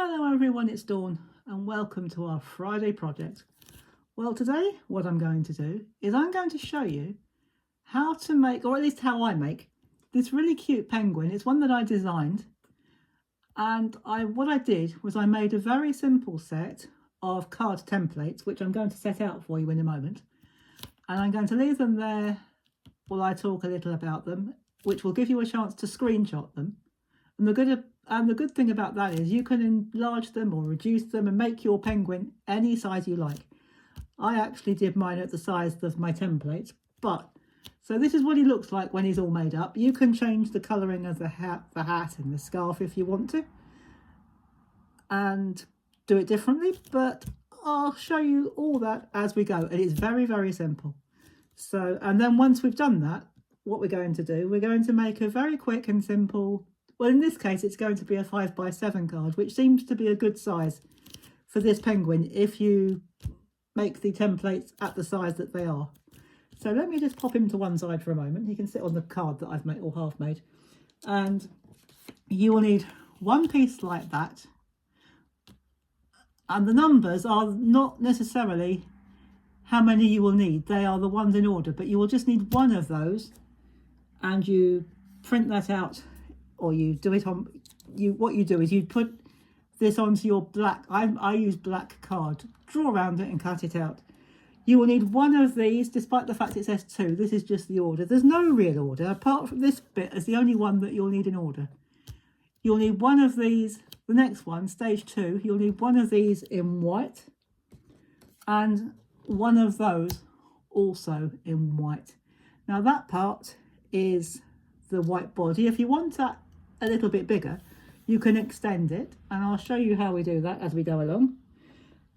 Hello everyone, it's Dawn and welcome to our Friday project. Well, today what I'm going to do is I'm going to show you how to make, or at least how I make, this really cute penguin. It's one that I designed, and what I did was I made a very simple set of card templates, which I'm going to set out for you in a moment, and I'm going to leave them there while I talk a little about them, which will give you a chance to screenshot them. And the good thing about that is you can enlarge them or reduce them and make your penguin any size you like. I actually did mine at the size of my templates, so this is what he looks like when he's all made up. You can change the colouring of the hat and the scarf if you want to, and do it differently, but I'll show you all that as we go. And it's very, very simple. So, and then once we've done that, what we're going to do, we're going to make a very quick and simple, well, in this case, it's going to be a 5x7 card, which seems to be a good size for this penguin if you make the templates at the size that they are. So let me just pop him to one side for a moment. He can sit on the card that I've made, or half made. And you will need one piece like that. And the numbers are not necessarily how many you will need. They are the ones in order, but you will just need one of those, and you print that out, or you do it on, what you do is you put this onto your black, I use black card, draw around it and cut it out. You will need one of these, despite the fact it says 2. This is just the order. There's no real order, apart from this bit is the only one that you'll need in order. You'll need one of these, the next one, stage 2, you'll need one of these in white, and one of those also in white. Now that part is the white body. If you want that a little bit bigger, you can extend it, and I'll show you how we do that as we go along.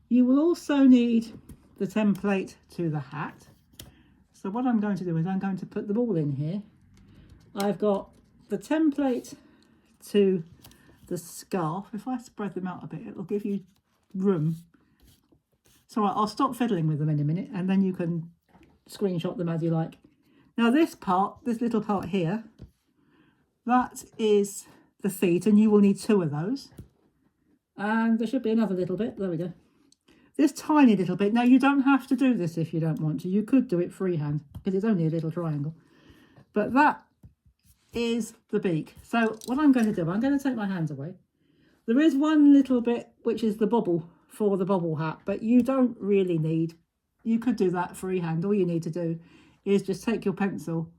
You will also need the template to the hat. So what I'm going to do is I'm going to put them all in here. I've got the template to the scarf. If I spread them out a bit, it'll give you room. So I'll stop fiddling with them in a minute, and then you can screenshot them as you like. Now this part, this little part here, that is the feet, and you will need 2 of those. And there should be another little bit. There we go. This tiny little bit. Now you don't have to do this if you don't want to. You could do it freehand because it's only a little triangle. But that is the beak. So what I'm going to do, I'm going to take my hands away. There is one little bit which is the bobble for the bobble hat, but you don't really need, you could do that freehand. All you need to do is just take your pencil,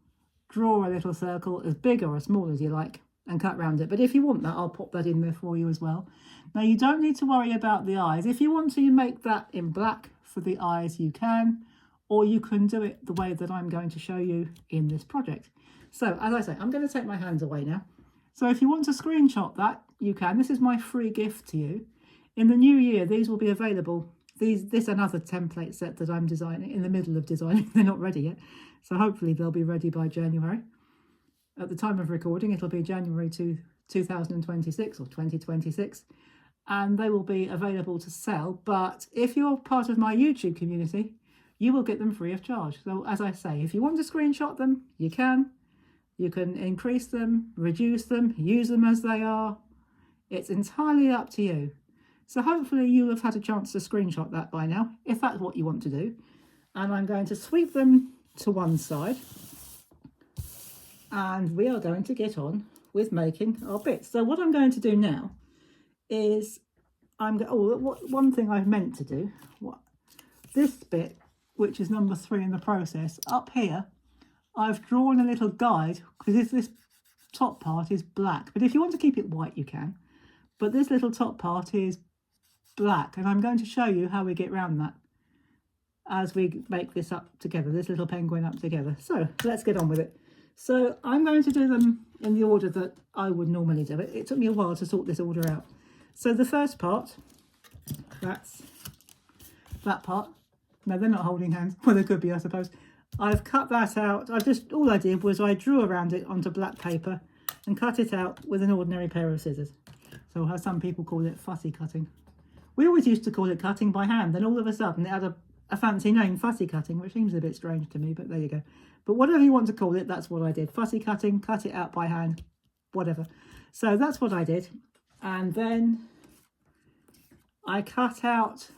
draw a little circle as big or as small as you like, and cut round it. But if you want that, I'll pop that in there for you as well. Now you don't need to worry about the eyes. If you want to make that in black for the eyes, you can, or you can do it the way that I'm going to show you in this project. So as I say, I'm going to take my hands away now. So if you want to screenshot that, you can. This is my free gift to you. In the new year, these will be available. This and other template set that I'm designing, in the middle of designing. They're not ready yet. So hopefully they'll be ready by January. At the time of recording, it'll be January 2026 or 2026. And they will be available to sell. But if you're part of my YouTube community, you will get them free of charge. So as I say, if you want to screenshot them, you can. You can increase them, reduce them, use them as they are. It's entirely up to you. So hopefully you have had a chance to screenshot that by now, if that's what you want to do. And I'm going to sweep them to one side. And we are going to get on with making our bits. So what I'm going to do now is, one thing I've meant to do, this bit, which is number 3 in the process, up here, I've drawn a little guide, because this top part is black. But if you want to keep it white, you can. But this little top part is black, and I'm going to show you how we get around that as we make this up together, this little penguin up together. So let's get on with it. So I'm going to do them in the order that I would normally do it. It took me a while to sort this order out. So the first part, that's that part. No, they're not holding hands. Well, they could be, I suppose. I've cut that out. All I did was I drew around it onto black paper and cut it out with an ordinary pair of scissors. So how some people call it fussy cutting. We always used to call it cutting by hand, then all of a sudden it had a fancy name, fussy cutting, which seems a bit strange to me, but there you go. But whatever you want to call it, that's what I did. Fussy cutting, cut it out by hand, whatever. So that's what I did. And then I cut out,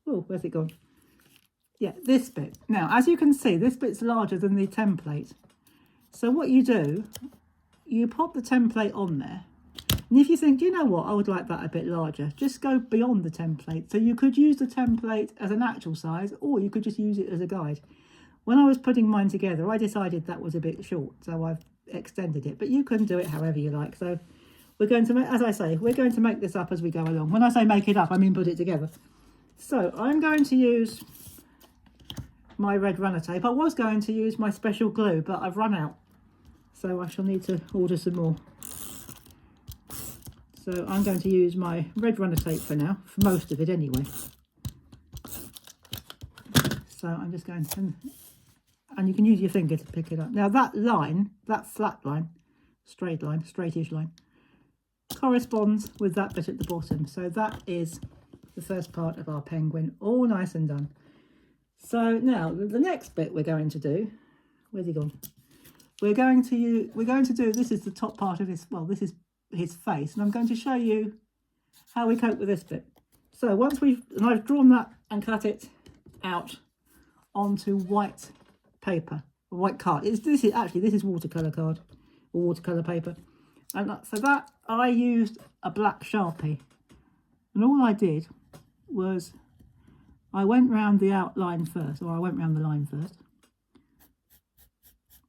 oh, where's it gone? Yeah, this bit. Now, as you can see, this bit's larger than the template. So what you do, you pop the template on there. And if you think, you know what, I would like that a bit larger, just go beyond the template. So you could use the template as an actual size, or you could just use it as a guide. When I was putting mine together, I decided that was a bit short, so I've extended it. But you can do it however you like. So we're going to, as I say, we're going to make this up as we go along. When I say make it up, I mean put it together. So I'm going to use my red runner tape. I was going to use my special glue, but I've run out. So I shall need to order some more. So I'm going to use my red runner tape for now, for most of it anyway. So I'm just going to, and you can use your finger to pick it up. Now that line, that flat line, straightish line, corresponds with that bit at the bottom. So that is the first part of our penguin, all nice and done. So now the next bit we're going to do, where's he gone? We're going to do, this is the top part of his, well, this is his face, and I'm going to show you how we cope with this bit. So once I've drawn that and cut it out onto white paper, white card. This is watercolour card or watercolour paper. And for that I used a black Sharpie, and all I did was I went round the outline first, or I went round the line first,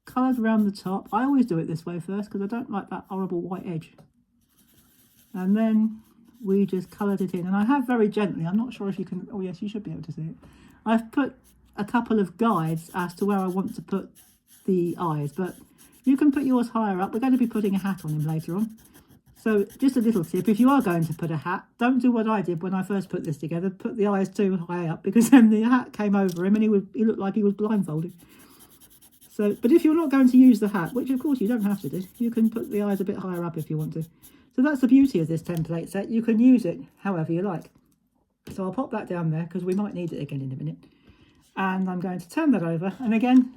coloured around the top. I always do it this way first because I don't like that horrible white edge. And then we just coloured it in. And I have very gently, I'm not sure if you can, oh yes, you should be able to see it. I've put a couple of guides as to where I want to put the eyes, but you can put yours higher up. We're going to be putting a hat on him later on. So just a little tip, if you are going to put a hat, don't do what I did when I first put this together, put the eyes too high up, because then the hat came over him and he looked like he was blindfolded. So, but if you're not going to use the hat, which of course you don't have to do, you can put the eyes a bit higher up if you want to. So that's the beauty of this template set. You can use it however you like. So I'll pop that down there because we might need it again in a minute. And I'm going to turn that over. And again,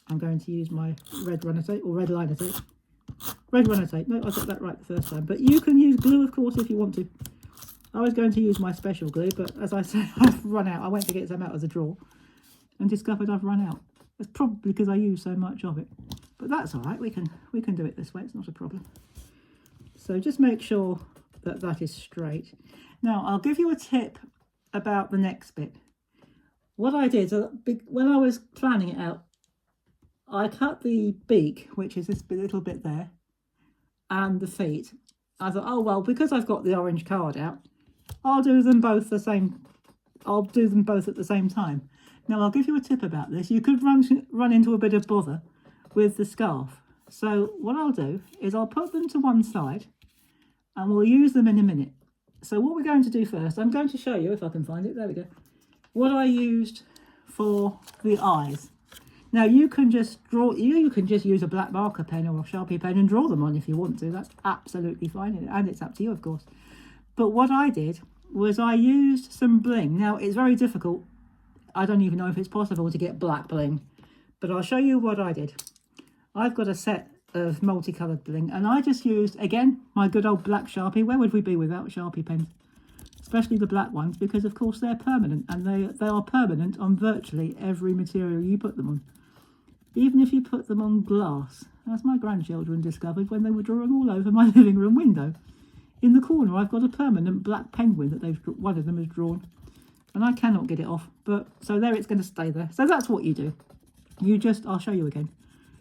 I'm going to use my red runner tape, or red liner tape. Red runner tape. No, I got that right the first time. But you can use glue, of course, if you want to. I was going to use my special glue, but as I said, I've run out. I went to get some out of the drawer and discovered I've run out. It's probably because I use so much of it. But that's all right. We can do it this way. It's not a problem. So just make sure that that is straight. Now, I'll give you a tip about the next bit. What I did, when I was planning it out, I cut the beak, which is this little bit there, and the feet. I thought, oh, well, because I've got the orange card out, I'll do them both at the same time. Now, I'll give you a tip about this. You could run into a bit of bother with the scarf. So what I'll do is I'll put them to one side and we'll use them in a minute. So what we're going to do first, I'm going to show you, if I can find it, there we go, what I used for the eyes. Now you can just use a black marker pen or a Sharpie pen and draw them on if you want to. That's absolutely fine, and it's up to you, of course. But what I did was I used some bling. Now it's very difficult. I don't even know if it's possible to get black bling, but I'll show you what I did. I've got a set of multicoloured bling, and I just used, again, my good old black Sharpie. Where would we be without Sharpie pens? Especially the black ones, because of course they're permanent, and they are permanent on virtually every material you put them on. Even if you put them on glass, as my grandchildren discovered when they were drawing all over my living room window. In the corner I've got a permanent black penguin that one of them has drawn, and I cannot get it off. But so there, it's going to stay there. So that's what you do. I'll show you again.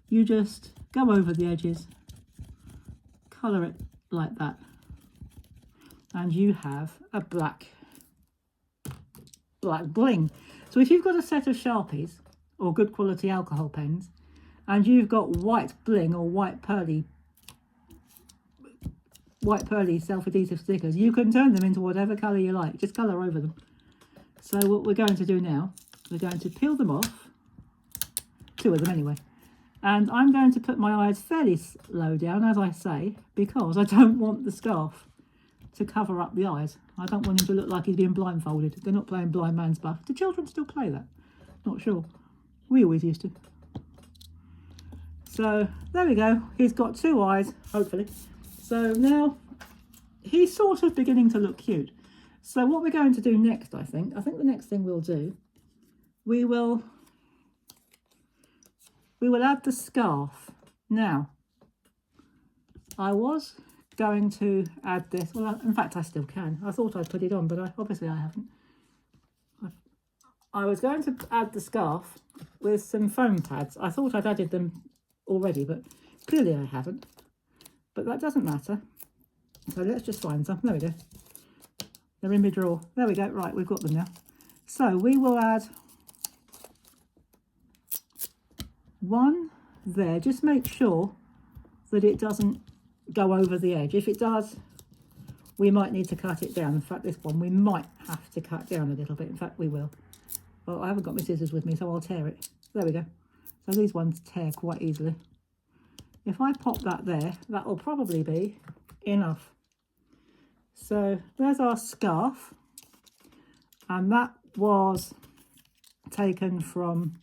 You just go over the edges, colour it like that, and you have a black bling. So if you've got a set of Sharpies or good quality alcohol pens and you've got white bling or white pearly self-adhesive stickers, you can turn them into whatever colour you like. Just colour over them. So what we're going to do now, we're going to peel them off, 2 of them anyway. And I'm going to put my eyes fairly low down, as I say, because I don't want the scarf to cover up the eyes. I don't want him to look like he's being blindfolded. They're not playing blind man's buff. Do children still play that? Not sure. We always used to. So there we go. He's got 2 eyes, hopefully. So now he's sort of beginning to look cute. So what we're going to do next, I think the next thing we'll do, we will add the scarf. Now, I was going to add this, well, in fact, I still can. I thought I'd put it on, but obviously I haven't. I was going to add the scarf with some foam pads. I thought I'd added them already, but clearly I haven't. But that doesn't matter. So let's just find some. There we go. They're in my drawer. There we go. Right, we've got them now. So we will add one there. Just make sure that it doesn't go over the edge. If it does, we might need to cut it down. In fact, this one we might have to cut down a little bit. In fact, we will. Well, I haven't got my scissors with me, so I'll tear it. There we go. So these ones tear quite easily. If I pop that there, that will probably be enough. So there's our scarf, and that was taken from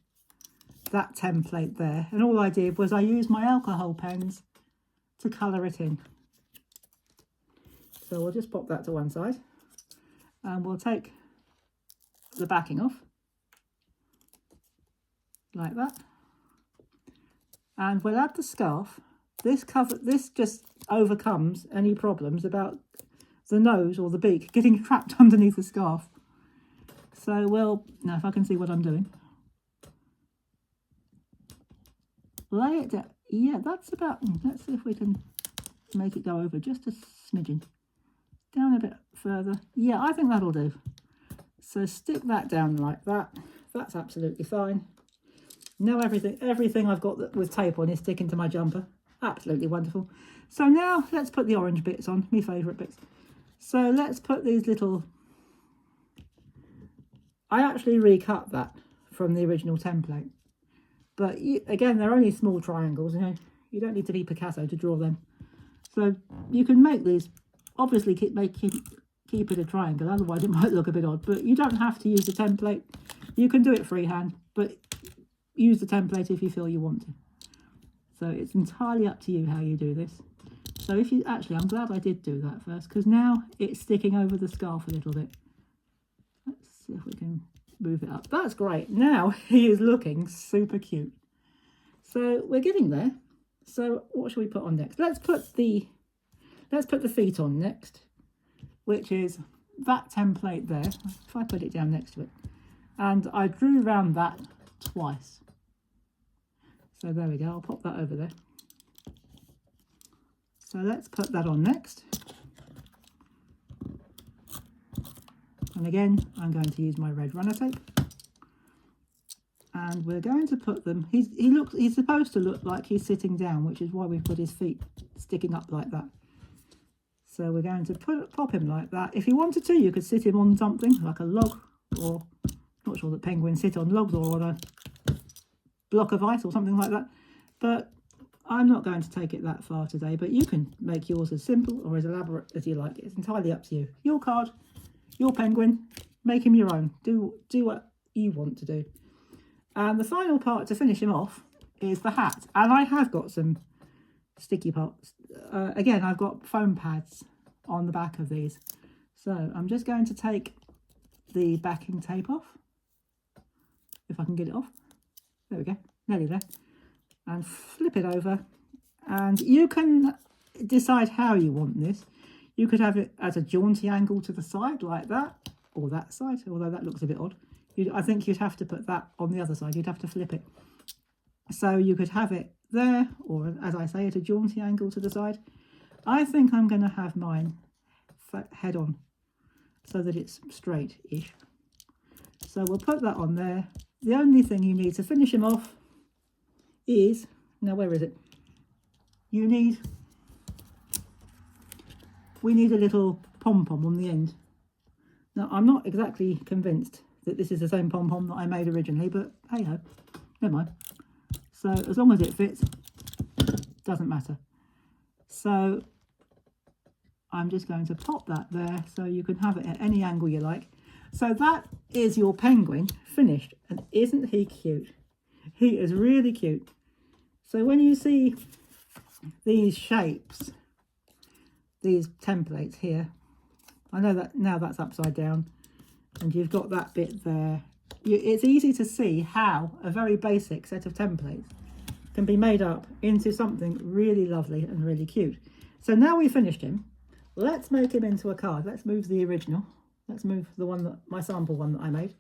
that template there. And all I did was I used my alcohol pens to colour it in. So we'll just pop that to one side, and we'll take the backing off like that, and we'll add the scarf. This just overcomes any problems about the nose or the beak getting trapped underneath the scarf. So now if I can see what I'm doing, lay it down. Yeah, that's about, let's see if we can make it go over just a smidgen. Down a bit further. Yeah, I think that'll do. So stick that down like that. That's absolutely fine. Now everything I've got with tape on is sticking to my jumper. Absolutely wonderful. So now let's put the orange bits on, my favourite bits. So let's put these little... I actually recut that from the original template. But again, they're only small triangles. You don't need to be Picasso to draw them. So you can make these, obviously keep it a triangle, otherwise it might look a bit odd. But you don't have to use the template. You can do it freehand, but use the template if you feel you want to. So it's entirely up to you how you do this. So if you actually, I'm glad I did do that first, because now it's sticking over the scarf a little bit. Let's see if we can move it up. That's great. Now he is looking super cute. So we're getting there. So what should we put on next? Let's put the feet on next, which is that template there. If I put it down next to it, and I drew around that twice. So there we go. I'll pop that over there. So let's put that on next. And again, I'm going to use my red runner tape. And we're going to put them, he's supposed to look like he's sitting down, which is why we've put his feet sticking up like that. So we're going to pop him like that. If you wanted to, you could sit him on something like a log, or not sure that penguins sit on logs or on a block of ice or something like that. But I'm not going to take it that far today, but you can make yours as simple or as elaborate as you like. It's entirely up to you. Your card, your penguin, make him your own. Do what you want to do. And the final part to finish him off is the hat. And I have got some sticky parts. Again, I've got foam pads on the back of these. So I'm just going to take the backing tape off, if I can get it off. There we go, nearly there. And flip it over. And you can decide how you want this. You could have it at a jaunty angle to the side like that, or that side, although that looks a bit odd. I think you'd have to put that on the other side. You'd have to flip it. So you could have it there, or as I say, at a jaunty angle to the side. I think I'm going to have mine head on so that it's straight-ish. So we'll put that on there. The only thing you need to finish him off is, now where is it? We need a little pom-pom on the end. Now, I'm not exactly convinced that this is the same pom-pom that I made originally, but hey ho, never mind. So as long as it fits, doesn't matter. So I'm just going to pop that there so you can have it at any angle you like. So that is your penguin finished, and isn't he cute? He is really cute. So when you see these shapes, these templates here, I know that now that's upside down and you've got that bit there. It's easy to see how a very basic set of templates can be made up into something really lovely and really cute. So now we've finished him, let's make him into a card. Let's move the original. Let's move the one that, my sample one that I made.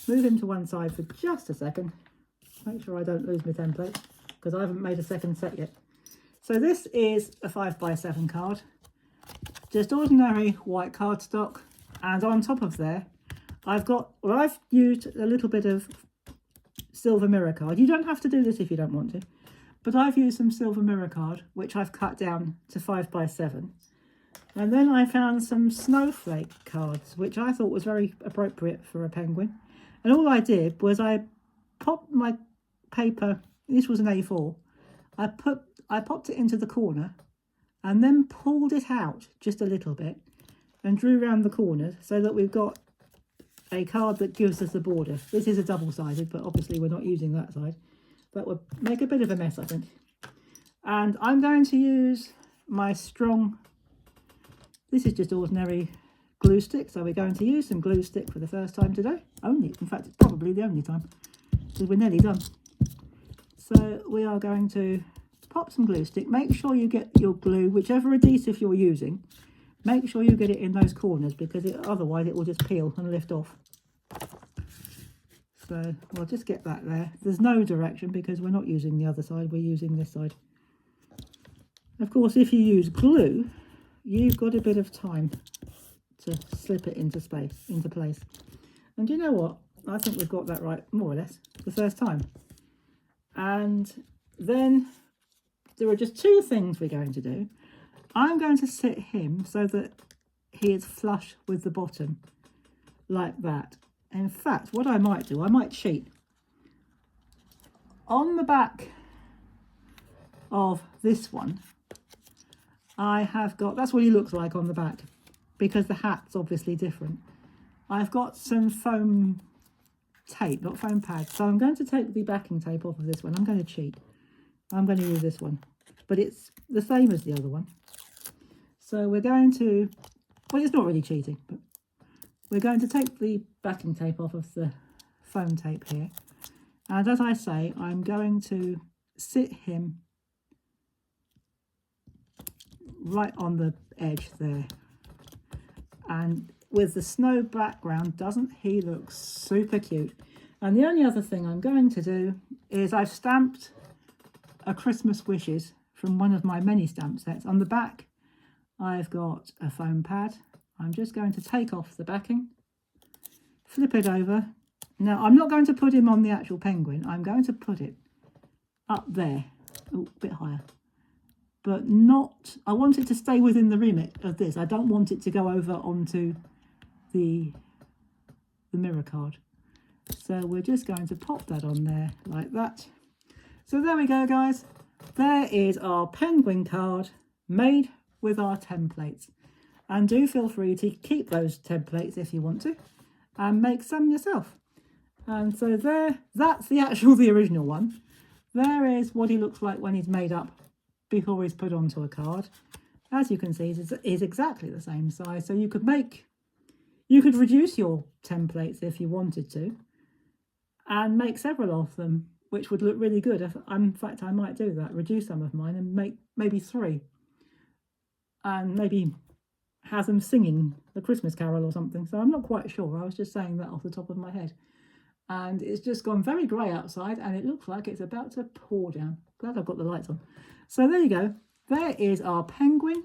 Move him to one side for just a second. Make sure I don't lose my template because I haven't made a second set yet. So this is a 5x7 card. Just ordinary white cardstock. And on top of there, I've used a little bit of silver mirror card. You don't have to do this if you don't want to. But I've used some silver mirror card, which I've cut down to 5x7. And then I found some snowflake cards, which I thought was very appropriate for a penguin. And all I did was I popped my paper, this was an A4, I popped it into the corner and then pulled it out just a little bit and drew around the corners so that we've got a card that gives us the border. This is a double-sided, but obviously we're not using that side. That would make a bit of a mess, I think. And I'm going to use my strong, this is just ordinary glue stick, so we're going to use some glue stick for the first time today. In fact, it's probably the only time, because we're nearly done. So we are going to pop some glue stick. Make sure you get your glue, whichever adhesive you're using, make sure you get it in those corners, because otherwise it will just peel and lift off. So we'll just get that there. There's no direction because we're not using the other side, we're using this side. Of course, if you use glue, you've got a bit of time to slip it into place. And you know what? I think we've got that right, more or less, the first time. And then there are just two things we're going to do. I'm going to sit him so that he is flush with the bottom, like that. In fact, what I might do, I might cheat. On the back of this one, I have got, that's what he looks like on the back, because the hat's obviously different. I've got some foam tape, not foam pads. So I'm going to take the backing tape off of this one. I'm going to cheat. I'm going to use this one, but it's the same as the other one. So we're going to, well, it's not really cheating, but we're going to take the backing tape off of the foam tape here. And as I say, I'm going to sit him right on the edge there. And with the snow background, doesn't he look super cute? And the only other thing I'm going to do is I've stamped a Christmas wishes from one of my many stamp sets. On the back, I've got a foam pad. I'm just going to take off the backing, flip it over. Now, I'm not going to put him on the actual penguin. I'm going to put it up there, a bit higher. But not, I want it to stay within the remit of this. I don't want it to go over onto the mirror card. So we're just going to pop that on there like that. So there we go, guys. There is our penguin card made with our templates. And do feel free to keep those templates if you want to and make some yourself. And so there, that's the original one. There is what he looks like when he's made up before he's put onto a card. As you can see, it's exactly the same size. So you could reduce your templates if you wanted to and make several of them, which would look really good. In fact, I might do that, reduce some of mine and make maybe 3 and maybe have them singing the Christmas carol or something. So I'm not quite sure. I was just saying that off the top of my head. And it's just gone very grey outside and it looks like it's about to pour down. Glad I've got the lights on. So there you go. There is our penguin.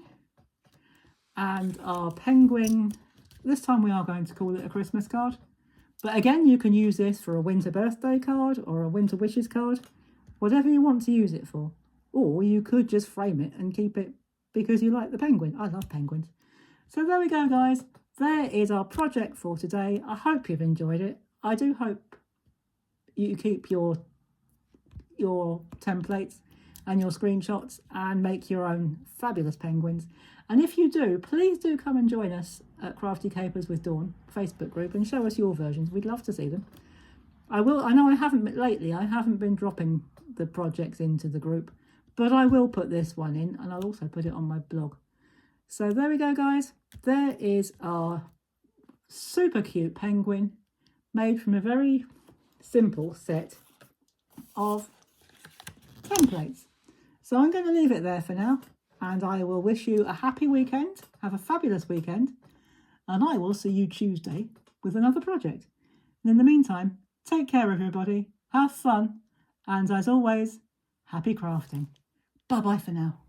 And our penguin, this time we are going to call it a Christmas card. But again, you can use this for a winter birthday card or a winter wishes card. Whatever you want to use it for. Or you could just frame it and keep it because you like the penguin. I love penguins. So there we go, guys. There is our project for today. I hope you've enjoyed it. I do hope you keep your templates and your screenshots and make your own fabulous penguins. And if you do, please do come and join us at Crafty Capers with Dawn Facebook group and show us your versions. We'd love to see them. I know I haven't lately. I haven't been dropping the projects into the group, but I will put this one in and I'll also put it on my blog. So there we go, guys. There is our super cute penguin made from a very simple set of templates. So I'm going to leave it there for now, and I will wish you a happy weekend. Have a fabulous weekend, and I will see you Tuesday with another project. And in the meantime, take care, everybody. Have fun, and as always, happy crafting. Bye-bye for now.